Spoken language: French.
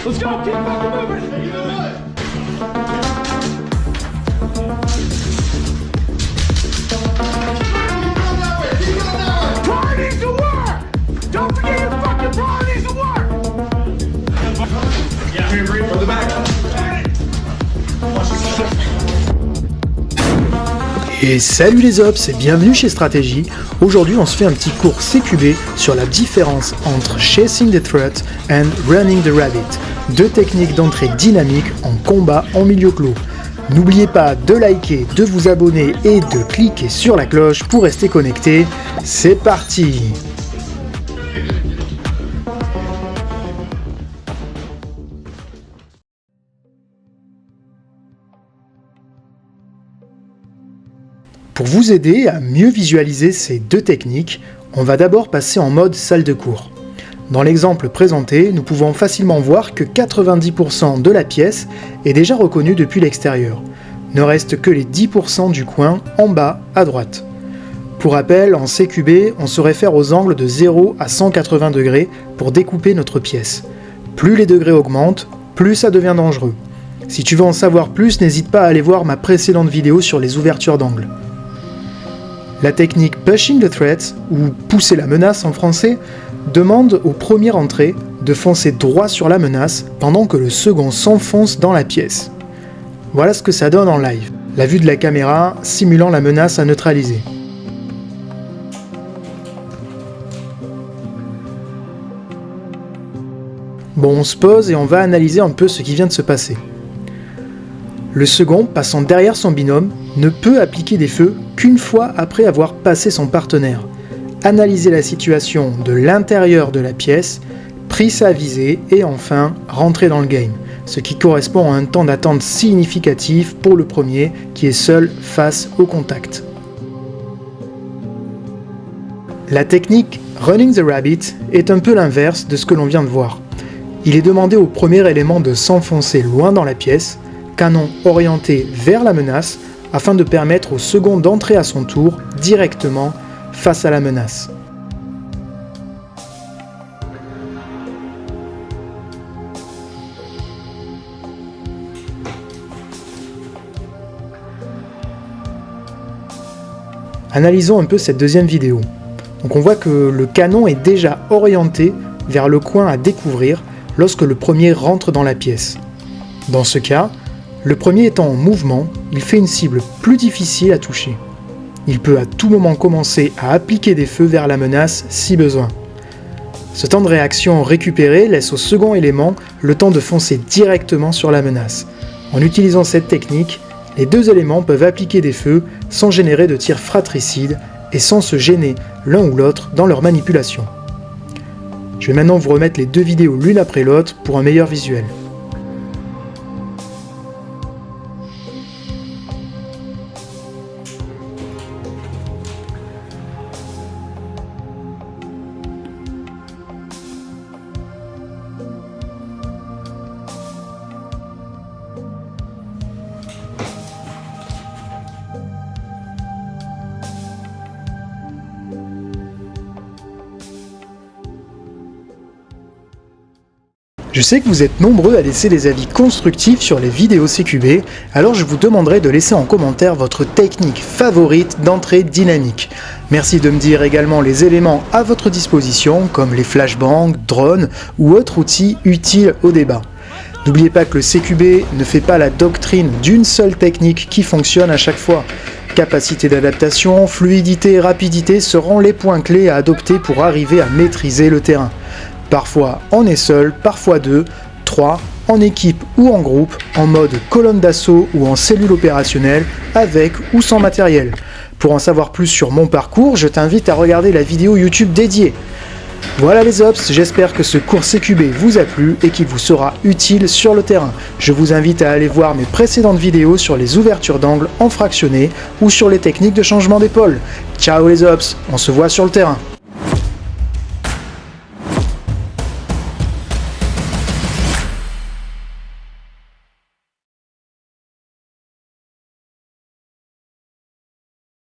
Let's go, keep fucking moving. Car needs to work. Don't forget your fucking car needs to work. Yeah, from the back. Et salut les ops et bienvenue chez Stratégie. Aujourd'hui on se fait un petit cours CQB sur la différence entre Chasing the Threat and Running the Rabbit, deux techniques d'entrée dynamique en combat en milieu clos. N'oubliez pas de liker, de vous abonner et de cliquer sur la cloche pour rester connecté. C'est parti! Pour vous aider à mieux visualiser ces deux techniques, on va d'abord passer en mode salle de cours. Dans l'exemple présenté, nous pouvons facilement voir que 90% de la pièce est déjà reconnue depuis l'extérieur. Ne reste que les 10% du coin en bas à droite. Pour rappel, en CQB, on se réfère aux angles de 0 à 180 degrés pour découper notre pièce. Plus les degrés augmentent, plus ça devient dangereux. Si tu veux en savoir plus, n'hésite pas à aller voir ma précédente vidéo sur les ouvertures d'angles. La technique Pushing the Threat, ou pousser la menace en français, demande au premier entré de foncer droit sur la menace pendant que le second s'enfonce dans la pièce. Voilà ce que ça donne en live, la vue de la caméra simulant la menace à neutraliser. Bon, on se pose et on va analyser un peu ce qui vient de se passer. Le second, passant derrière son binôme, ne peut appliquer des feux qu'une fois après avoir passé son partenaire. Analyser la situation de l'intérieur de la pièce, pris sa visée et enfin rentrer dans le game, ce qui correspond à un temps d'attente significatif pour le premier qui est seul face au contact. La technique Running the Rabbit est un peu l'inverse de ce que l'on vient de voir. Il est demandé au premier élément de s'enfoncer loin dans la pièce, canon orienté vers la menace, afin de permettre au second d'entrer à son tour directement face à la menace. Analysons un peu cette deuxième vidéo. Donc on voit que le canon est déjà orienté vers le coin à découvrir lorsque le premier rentre dans la pièce. Dans ce cas, le premier étant en mouvement, il fait une cible plus difficile à toucher. Il peut à tout moment commencer à appliquer des feux vers la menace si besoin. Ce temps de réaction récupéré laisse au second élément le temps de foncer directement sur la menace. En utilisant cette technique, les deux éléments peuvent appliquer des feux sans générer de tirs fratricides et sans se gêner l'un ou l'autre dans leur manipulation. Je vais maintenant vous remettre les deux vidéos l'une après l'autre pour un meilleur visuel. Je sais que vous êtes nombreux à laisser des avis constructifs sur les vidéos CQB, alors je vous demanderai de laisser en commentaire votre technique favorite d'entrée dynamique. Merci de me dire également les éléments à votre disposition, comme les flashbangs, drones ou autres outils utiles au débat. N'oubliez pas que le CQB ne fait pas la doctrine d'une seule technique qui fonctionne à chaque fois. Capacité d'adaptation, fluidité et rapidité seront les points clés à adopter pour arriver à maîtriser le terrain. Parfois on est seul, parfois deux, trois, en équipe ou en groupe, en mode colonne d'assaut ou en cellule opérationnelle, avec ou sans matériel. Pour en savoir plus sur mon parcours, je t'invite à regarder la vidéo YouTube dédiée. Voilà les ops, j'espère que ce cours CQB vous a plu et qu'il vous sera utile sur le terrain. Je vous invite à aller voir mes précédentes vidéos sur les ouvertures d'angle en fractionné ou sur les techniques de changement d'épaule. Ciao les ops, on se voit sur le terrain.